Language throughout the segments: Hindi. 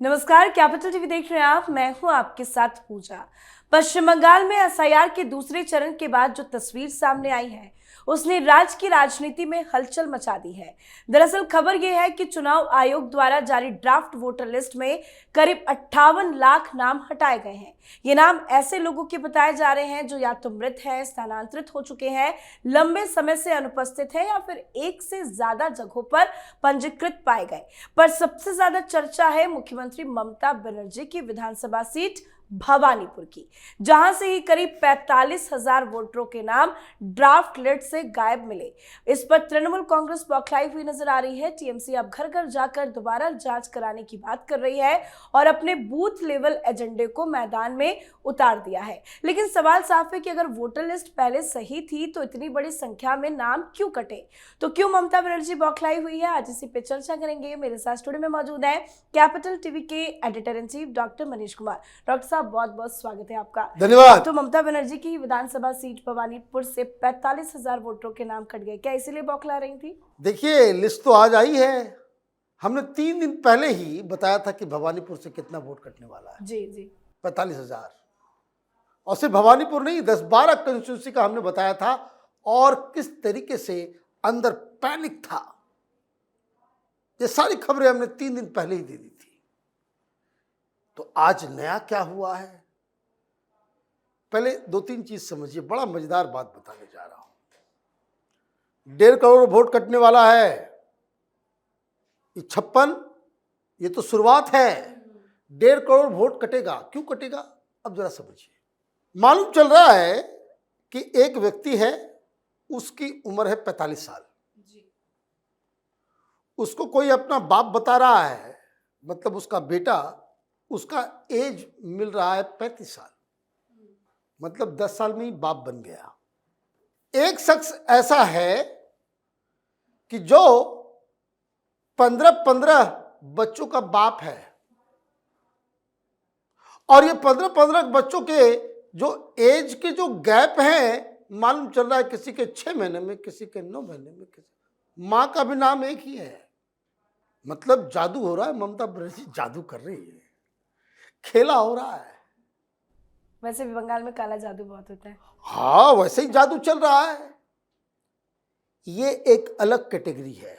नमस्कार, कैपिटल टीवी देख रहे हैं आप। मैं हूं आपके साथ पूजा। पश्चिम बंगाल में एसआईआर के दूसरे चरण के बाद जो तस्वीर सामने आई है उसने राज्य की राजनीति में हलचल मचा दी है। दरअसल खबर यह है कि चुनाव आयोग द्वारा जारी ड्राफ्ट वोटर लिस्ट में करीब 58 लाख नाम हटाए गए हैं। ये नाम ऐसे लोगों के बताए जा रहे हैं जो या तो मृत हैं, स्थानांतरित हो चुके हैं, लंबे समय से अनुपस्थित हैं या फिर एक से ज्यादा जगहों पर पंजीकृत पाए गए। पर सबसे ज्यादा चर्चा है मुख्यमंत्री ममता बनर्जी की विधानसभा सीट भवानीपुर की, जहां से ही करीब 45,000 वोटरों के नाम ड्राफ्ट लिस्ट से गायब मिले। इस पर तृणमूल कांग्रेस बौखलाई हुई नजर आ रही है। टीएमसी अब घर घर जाकर दोबारा जांच कराने की बात कर रही है और अपने बूथ लेवल एजेंडे को मैदान में उतार दिया है। लेकिन सवाल साफ है कि अगर वोटर लिस्ट पहले सही थी तो इतनी बड़ी संख्या में नाम क्यों कटे, तो क्यों ममता बनर्जी बौखलाई हुई है? आज इसी पे चर्चा करेंगे। मेरे साथ स्टूडियो में मौजूद है कैपिटल टीवी के editor in chief doctor Manish Kumar. Doctor साहब, बहुत बहुत स्वागत है आपका। धन्यवाद। तो ममता बनर्जी की विधानसभा सीट भवानीपुर से 45,000 वोटरों के नाम कट गए, क्या इसीलिए बौखला रही थी? देखिए, लिस्ट तो आज आई है। हमने 3 दिन पहले ही बताया था कि भवानीपुर से कितना वोट कटने वाला है। जी जी, 45,000। और सिर्फ भवानीपुर नहीं, 10-12 कंस्टिट्यूंसी का हमने बताया था। और किस तरीके से अंदर पैनिक था, ये सारी खबरें हमने 3 दिन पहले ही दे दी थी। तो आज नया क्या हुआ है, पहले 2-3 चीज समझिए। बड़ा मजेदार बात बताने जा रहा हूं। 1.5 करोड़ वोट कटने वाला है। ये 56, ये तो शुरुआत है। 1.5 करोड़ वोट कटेगा। क्यों कटेगा, अब जरा समझिए। मालूम चल रहा है कि एक व्यक्ति है, उसकी उम्र है 45 साल। उसको कोई अपना बाप बता रहा है, मतलब उसका बेटा, उसका एज मिल रहा है 35 साल, मतलब 10 साल में ही बाप बन गया। एक शख्स ऐसा है कि जो 15-15 बच्चों का बाप है, और ये 15-15 बच्चों के जो एज के जो गैप हैं, मालूम चल रहा है किसी के 6 महीने में, किसी के 9 महीने में, किसी मां का भी नाम एक ही है। मतलब जादू हो रहा है। ममता बनर्जी जादू कर रही है, खेला हो रहा है। वैसे भी बंगाल में काला जादू बहुत होता है। हाँ, वैसे ही जादू चल रहा है। ये एक अलग कैटेगरी है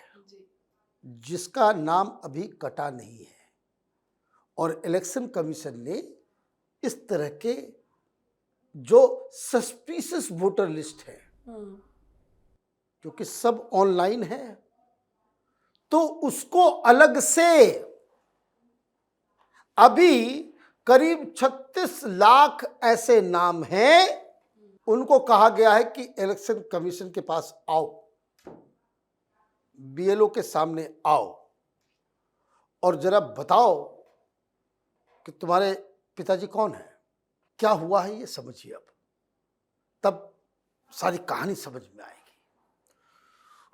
जिसका नाम अभी कटा नहीं है, और इलेक्शन कमीशन ने इस तरह के जो सस्पिशियस वोटर लिस्ट है, क्योंकि सब ऑनलाइन है, तो उसको अलग से अभी करीब 36 लाख ऐसे नाम हैं, उनको कहा गया है कि इलेक्शन कमीशन के पास आओ, बीएलओ के सामने आओ और जरा बताओ कि तुम्हारे पिताजी कौन है, क्या हुआ है, ये समझिए। अब तब सारी कहानी समझ में आएगी।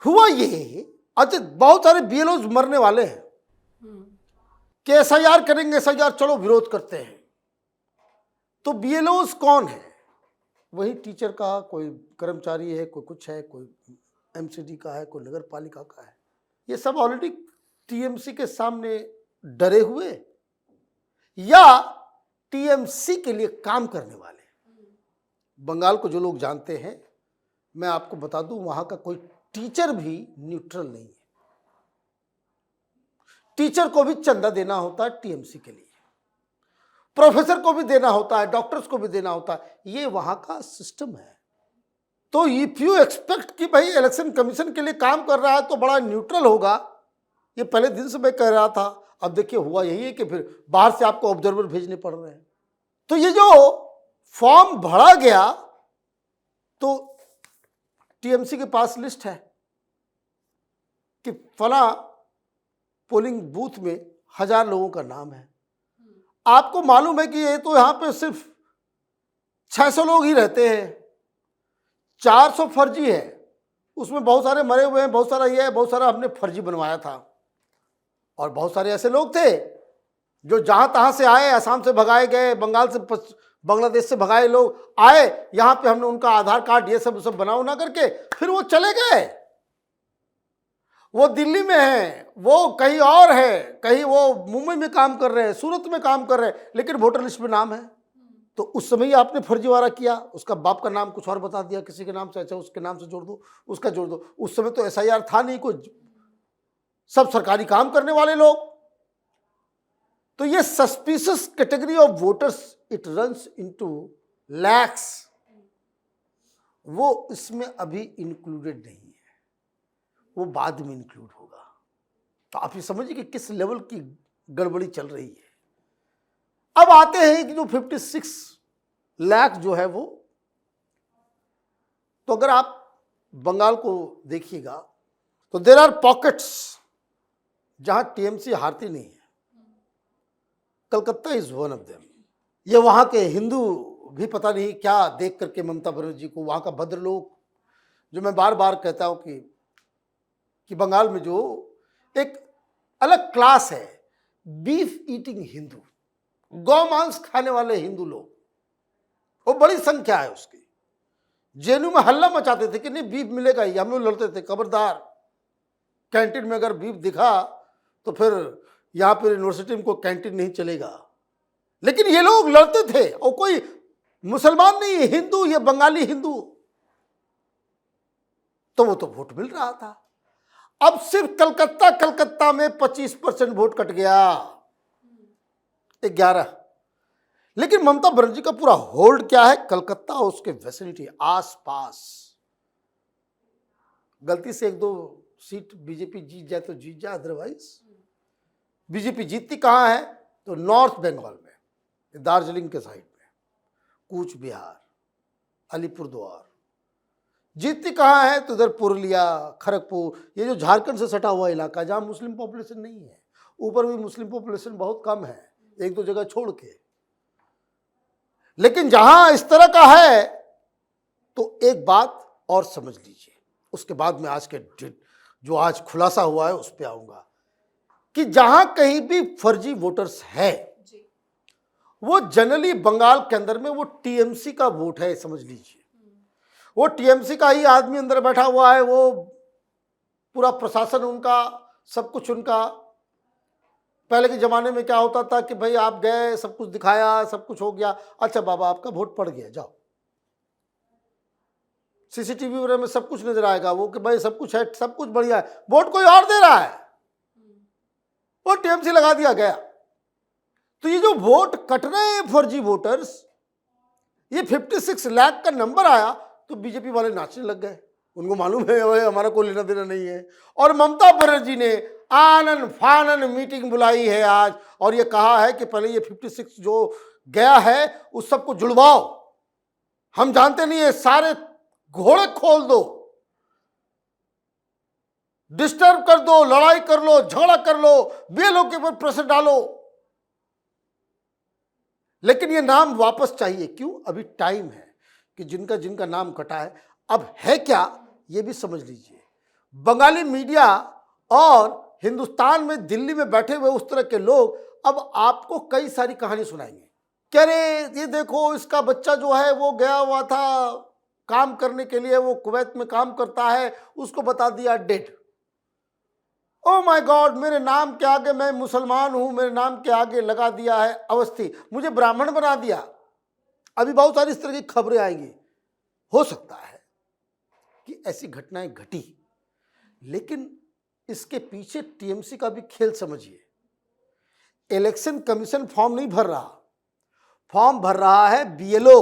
हुआ ये, अच्छा, बहुत सारे बीएलओ मरने वाले हैं कि एसआईआर करेंगे, एसआईआर, चलो विरोध करते हैं। तो बीएलओ कौन है? वही टीचर का कोई कर्मचारी है, कोई कुछ है, कोई एमसीडी का है, कोई नगर पालिका का है। ये सब ऑलरेडी टीएमसी के सामने डरे हुए या टीएमसी के लिए काम करने वाले। बंगाल को जो लोग जानते हैं, मैं आपको बता दूं, वहां का कोई टीचर भी न्यूट्रल नहीं है। टीचर को भी चंदा देना होता है टीएमसी के लिए, प्रोफेसर को भी देना होता है, डॉक्टर्स को भी देना होता है। ये वहां का सिस्टम है। तो इफ यू एक्सपेक्ट कि भाई इलेक्शन कमीशन के लिए काम कर रहा है तो बड़ा न्यूट्रल होगा, ये पहले दिन से मैं कह रहा था। अब देखिए, हुआ यही है कि फिर बाहर से आपको ऑब्जर्वर भेजने पड़ रहे हैं। तो ये जो फॉर्म भरा गया, तो टीएमसी के पास लिस्ट है कि फला पोलिंग बूथ में 1000 लोगों का नाम है। आपको मालूम है कि ये तो यहां पे सिर्फ 600 लोग ही रहते हैं, 400 फर्जी है। उसमें बहुत सारे मरे हुए हैं, बहुत सारा ये है, बहुत सारा हमने फर्जी बनवाया था। और बहुत सारे ऐसे लोग थे जो जहां तहां से आए, असम से भगाए गए, बंगाल से, बांग्लादेश से भगाए लोग आए, यहां पे हमने उनका आधार कार्ड ये सब बना करके फिर वो चले गए। वो दिल्ली में है, वो कहीं और है, कहीं वो मुंबई में काम कर रहे हैं, सूरत में काम कर रहे हैं, लेकिन वोटर लिस्ट में नाम है। तो उस समय ही आपने फर्जीवाड़ा किया, उसका बाप का नाम कुछ और बता दिया किसी के नाम से, अच्छा उसके नाम से जोड़ दो, उसका जोड़ दो। उस समय तो SIR था नहीं कोई, सब सरकारी काम करने वाले लोग। तो ये suspicious category of voters, it runs into lakhs, वो इसमें अभी इंक्लूडेड नहीं है, वो बाद में इंक्लूड होगा। तो आप ये समझिए कि किस लेवल की गड़बड़ी चल रही है। अब आते हैं कि जो 56 लाख जो है वो, तो अगर आप बंगाल को देखिएगा तो देयर आर पॉकेट्स जहां TMC हारती नहीं है। Calcutta is one of them. ये वहां के हिंदू भी पता नहीं क्या देख करके ममता बनर्जी को, वहां का भद्रलोक, जो मैं बार बार कहता हूं कि बंगाल में जो एक अलग क्लास है, बीफ ईटिंग हिंदू, गौ मांस खाने वाले हिंदू लोग, वो बड़ी संख्या है उसकी। JNU में हल्ला मचाते थे कि नहीं बीफ मिलेगा ही, हम लोग लड़ते थे खबरदार, कैंटीन में अगर बीफ दिखा तो फिर यहाँ पर यूनिवर्सिटी में कोई कैंटीन नहीं चलेगा। लेकिन ये लोग लड़ते थे, और कोई मुसलमान नहीं, हिंदू, ये बंगाली हिंदू, तो वो तो वोट मिल रहा था। अब सिर्फ कलकत्ता में 25% वोट कट गया, 11। लेकिन ममता बनर्जी का पूरा होल्ड क्या है, कलकत्ता और उसके वेसिनिटी, आसपास। गलती से 1-2 सीट बीजेपी जीत जाए तो जीत जाए, अदरवाइज बीजेपी जीतती कहां है, तो नॉर्थ बंगाल में, दार्जिलिंग के साइड में, कूच बिहार, अलीपुरद्वार। जीतती कहाँ है, तो इधर पुरुलिया, खड़गपुर, ये जो झारखंड से सटा हुआ इलाका जहाँ मुस्लिम पॉपुलेशन नहीं है, ऊपर भी मुस्लिम पॉपुलेशन बहुत कम है, 1-2 जगह छोड़ के। लेकिन जहां इस तरह का है, तो एक बात और समझ लीजिए, उसके बाद में आज के जो आज खुलासा हुआ है उस पर आऊंगा, कि जहां कहीं भी फर्जी वोटर्स है, वो जनरली बंगाल के अंदर में वो TMC का वोट है, समझ लीजिए। वो TMC का ही आदमी अंदर बैठा हुआ है, वो पूरा प्रशासन उनका, सब कुछ उनका। पहले के ज़माने में क्या होता था कि भाई आप गए, सब कुछ दिखाया, सब कुछ हो गया, अच्छा बाबा आपका वोट पड़ गया, जाओ। CCTV वगैरह में सब कुछ नजर आएगा, वो कि भाई सब कुछ है, सब कुछ बढ़िया है, वोट कोई और दे रहा है, वो TMC लगा दिया गया। तो ये जो वोट कट रहे हैं फर्जी वोटर्स, ये 56 लाख का नंबर आया तो बीजेपी वाले नाचने लग गए, उनको मालूम है भाई हमारा कोई लेना देना नहीं है। और ममता बनर्जी ने आनन फानन मीटिंग बुलाई है आज, और ये कहा है कि पहले ये 56 जो गया है उस सबको जुड़वाओ, हम जानते नहीं है, सारे घोड़े खोल दो, डिस्टर्ब कर दो, लड़ाई कर लो, झगड़ा कर लो, BLO के ऊपर प्रेशर डालो, लेकिन ये नाम वापस चाहिए। क्यों? अभी टाइम है कि जिनका जिनका नाम कटा है, अब है क्या ये भी समझ लीजिए। बंगाली मीडिया और हिंदुस्तान में, दिल्ली में बैठे हुए उस तरह के लोग अब आपको कई सारी कहानी सुनाएंगे, कह रहे ये देखो इसका बच्चा जो है वो गया हुआ था काम करने के लिए, वो कुवैत में काम करता है, उसको बता दिया डेड। ओ माय गॉड, मेरे नाम के आगे, मैं मुसलमान हूं, मेरे नाम के आगे लगा दिया है अवस्थी, मुझे ब्राह्मण बना दिया। अभी बहुत सारी इस तरह की खबरें आएंगी। हो सकता है कि ऐसी घटनाएं घटी, लेकिन इसके पीछे TMC का भी खेल समझिए। इलेक्शन कमीशन फॉर्म नहीं भर रहा, फॉर्म भर रहा है BLO।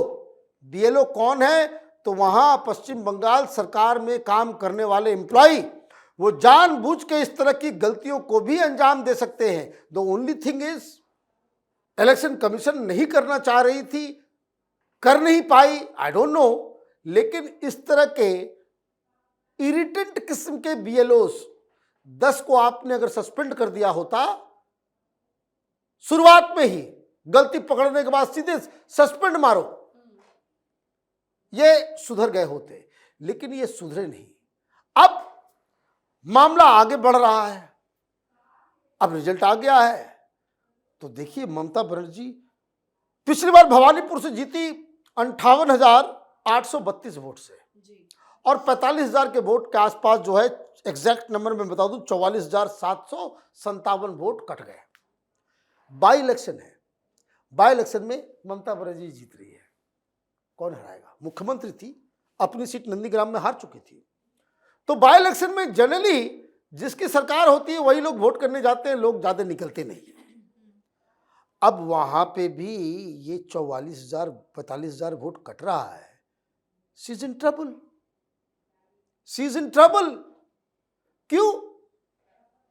BLO कौन है? तो वहां पश्चिम बंगाल सरकार में काम करने वाले एम्प्लॉय, वो जानबूझ के इस तरह की गलतियों को भी अंजाम दे सकते हैं। The only thing is, election commission नहीं करना चाह रही थी, कर नहीं पाई, आई डोंट नो, लेकिन इस तरह के इरिटेंट किस्म के BLOs 10 को आपने अगर सस्पेंड कर दिया होता, शुरुआत में ही गलती पकड़ने के बाद सीधे सस्पेंड मारो, ये सुधर गए होते। लेकिन ये सुधरे नहीं। अब मामला आगे बढ़ रहा है, अब रिजल्ट आ गया है। तो देखिए ममता बनर्जी पिछली बार भवानीपुर से जीती 58,832 वोट से, और 45,000 के वोट के आसपास जो है एग्जैक्ट नंबर मैं बता दूं, 44,757 वोट कट गए। बाई इलेक्शन है, बाई इलेक्शन में ममता बनर्जी जीत रही है। कौन हराएगा? मुख्यमंत्री थी, अपनी सीट नंदीग्राम में हार चुकी थी। तो बाई इलेक्शन में जनरली जिसकी सरकार होती है वही लोग वोट करने जाते हैं, लोग ज्यादा निकलते नहीं। अब वहां पे भी ये 44,000 45,000 वोट कट रहा है। She is in trouble, she is in trouble. क्यों?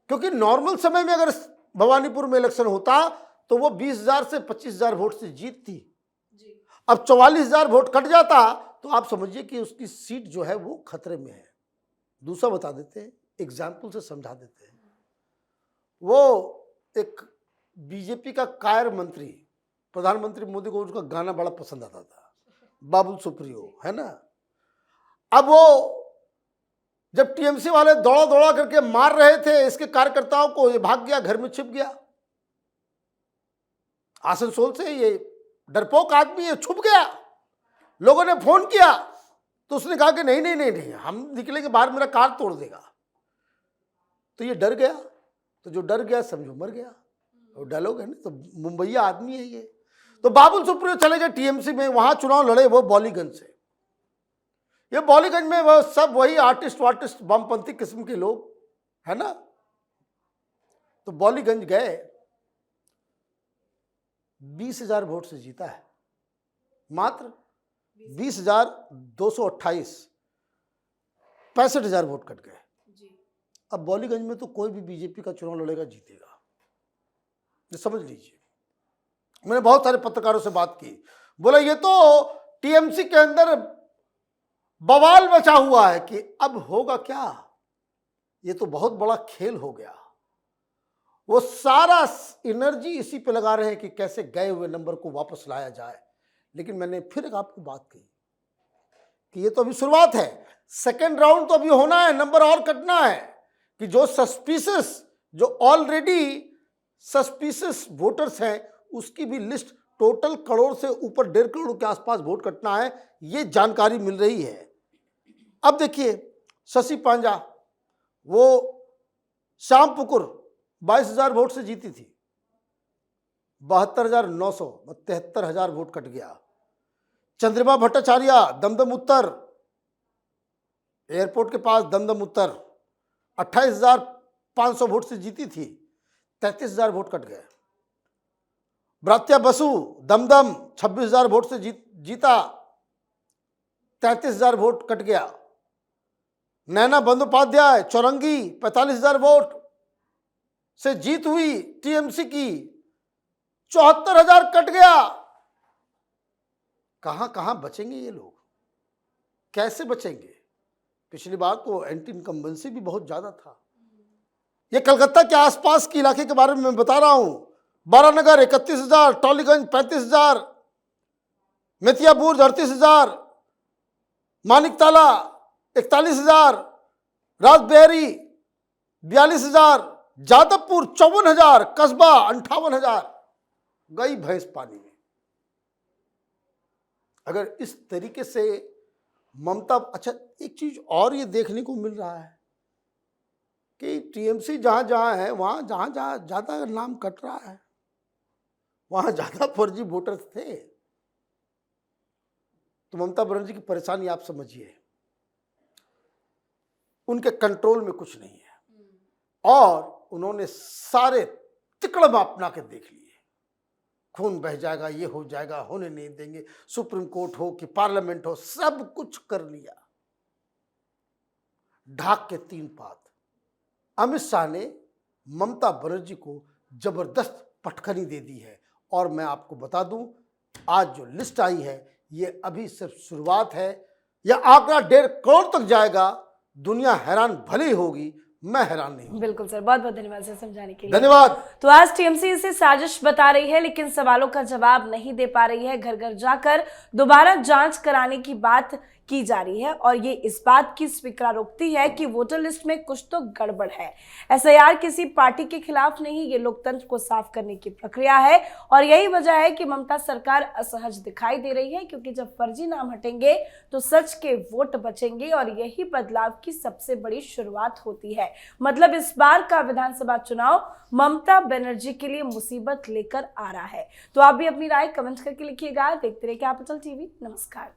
क्योंकि नॉर्मल समय में अगर भवानीपुर में इलेक्शन होता तो वो 20,000 से 25,000 वोट से जीतती। अब 44,000 वोट कट जाता तो आप समझिए कि उसकी सीट जो है वो खतरे में है। दूसरा बता देते हैं, एग्जाम्पल से समझा देते हैं। वो एक बीजेपी का कायर मंत्री, प्रधानमंत्री मोदी को उसका गाना बड़ा पसंद आता था, बाबुल सुप्रियो, है ना। अब वो जब टीएमसी वाले दौड़ा दौड़ा करके मार रहे थे इसके कार्यकर्ताओं को, ये भाग गया, घर में छिप गया। आसनसोल से ये डरपोक आदमी है, छुप गया। लोगों ने फोन किया तो उसने कहा कि नहीं नहीं नहीं नहीं, हम निकलेंगे बाहर, मेरा कार तोड़ देगा। तो ये डर गया, तो जो डर गया समझो मर गया। और डायलॉग है ना, तो मुंबईया आदमी है ये। तो बाबुल सुप्रियो चले गए टीएमसी में, वहां चुनाव लड़े वो बॉलीगंज से। ये बॉलीगंज में वो सब वही आर्टिस्ट वार्टिस्ट वामपंथी किस्म के लोग, है ना। तो बॉलीगंज गए, 20,000 वोट से जीता है, मात्र 20,228, 65,000 वोट कट गए। अब बॉलीगंज में तो कोई भी बीजेपी का चुनाव लड़ेगा जीतेगा, ये समझ लीजिए। मैंने बहुत सारे पत्रकारों से बात की, बोला ये तो टीएमसी के अंदर बवाल मचा हुआ है कि अब होगा क्या, ये तो बहुत बड़ा खेल हो गया। वो सारा एनर्जी इसी पे लगा रहे हैं कि कैसे गए हुए नंबर को वापस लाया जाए। लेकिन मैंने फिर एक आपको बात कही कि ये तो अभी शुरुआत है, सेकेंड राउंड तो अभी होना है, नंबर और कटना है कि जो सस्पिशियस, जो ऑलरेडी सस्पिशियस वोटर्स हैं उसकी भी लिस्ट, टोटल करोड़ से ऊपर 1.5 करोड़ के आसपास वोट कटना है, ये जानकारी मिल रही है। अब देखिए शशि पांजा, वो श्याम पुकुर 22,000 वोट से जीती थी, 72,900, 73,000 वोट कट गया। चंद्रिमा भट्टाचार्य दमदम उत्तर, एयरपोर्ट के पास दमदम उत्तर, 28,500 वोट से जीती थी, 33,000 वोट कट गए। ब्रात्या बसु दमदम 26,000 वोट से जीता, 33,000 वोट कट गया। नैना बंदोपाध्याय चौरंगी 45,000 वोट से जीत हुई टीएमसी की, 74,000 कट गया। कहां कहां बचेंगे ये लोग, कैसे बचेंगे? पिछली बार तो एंटी इनकम्बेंसी भी बहुत ज्यादा था। ये कलकत्ता के आसपास के इलाके के बारे में मैं बता रहा हूं। बारानगर 31,000, टॉलीगंज 35,000, मेतियाबुर्ज 38,000, मानिकताला 41,000, राजबेहरी 42,000, जादवपुर 54,000, कस्बा 58,000। गई भैंस पानी में। अगर इस तरीके से ममता, अच्छा एक चीज और ये देखने को मिल रहा है कि टीएमसी जहां जहां है, वहां जहां जहां ज्यादा नाम कट रहा है, वहां ज्यादा फर्जी वोटर्स थे। तो ममता बनर्जी की परेशानी आप समझिए, उनके कंट्रोल में कुछ नहीं है और उन्होंने सारे तिकड़म अपना के देख लिए। खून बह जाएगा, ये हो जाएगा, होने नहीं देंगे, सुप्रीम कोर्ट हो कि पार्लियामेंट हो, सब कुछ कर लिया। ढाक के 3 पात। अमित शाह ने ममता बनर्जी को जबरदस्त पटखनी दे दी है। और मैं आपको बता दूं, आज जो लिस्ट आई है ये अभी सिर्फ शुरुआत है। यह आंकड़ा 1.5 करोड़ तक जाएगा। दुनिया हैरान भले ही होगी, मैं हैरान नहीं हूं। बिल्कुल सर, बहुत बहुत धन्यवाद सर समझाने के लिए। धन्यवाद। तो आज टीएमसी इसे साजिश बता रही है, लेकिन सवालों का जवाब नहीं दे पा रही है। घर घर जाकर दोबारा जांच कराने की बात की जा रही है और ये इस बात की स्वीकारोक्ति है कि वोटर लिस्ट में कुछ तो गड़बड़ है। एसआईआर किसी पार्टी के खिलाफ नहीं, ये लोकतंत्र को साफ करने की प्रक्रिया है और यही वजह है कि ममता सरकार असहज दिखाई दे रही है, क्योंकि जब फर्जी नाम हटेंगे तो सच के वोट बचेंगे और यही बदलाव की सबसे बड़ी शुरुआत होती है। मतलब इस बार का विधानसभा चुनाव ममता बनर्जी के लिए मुसीबत लेकर आ रहा है। तो आप भी अपनी राय कमेंट करके लिखिएगा। देखते रहिए कैपिटल टीवी। नमस्कार।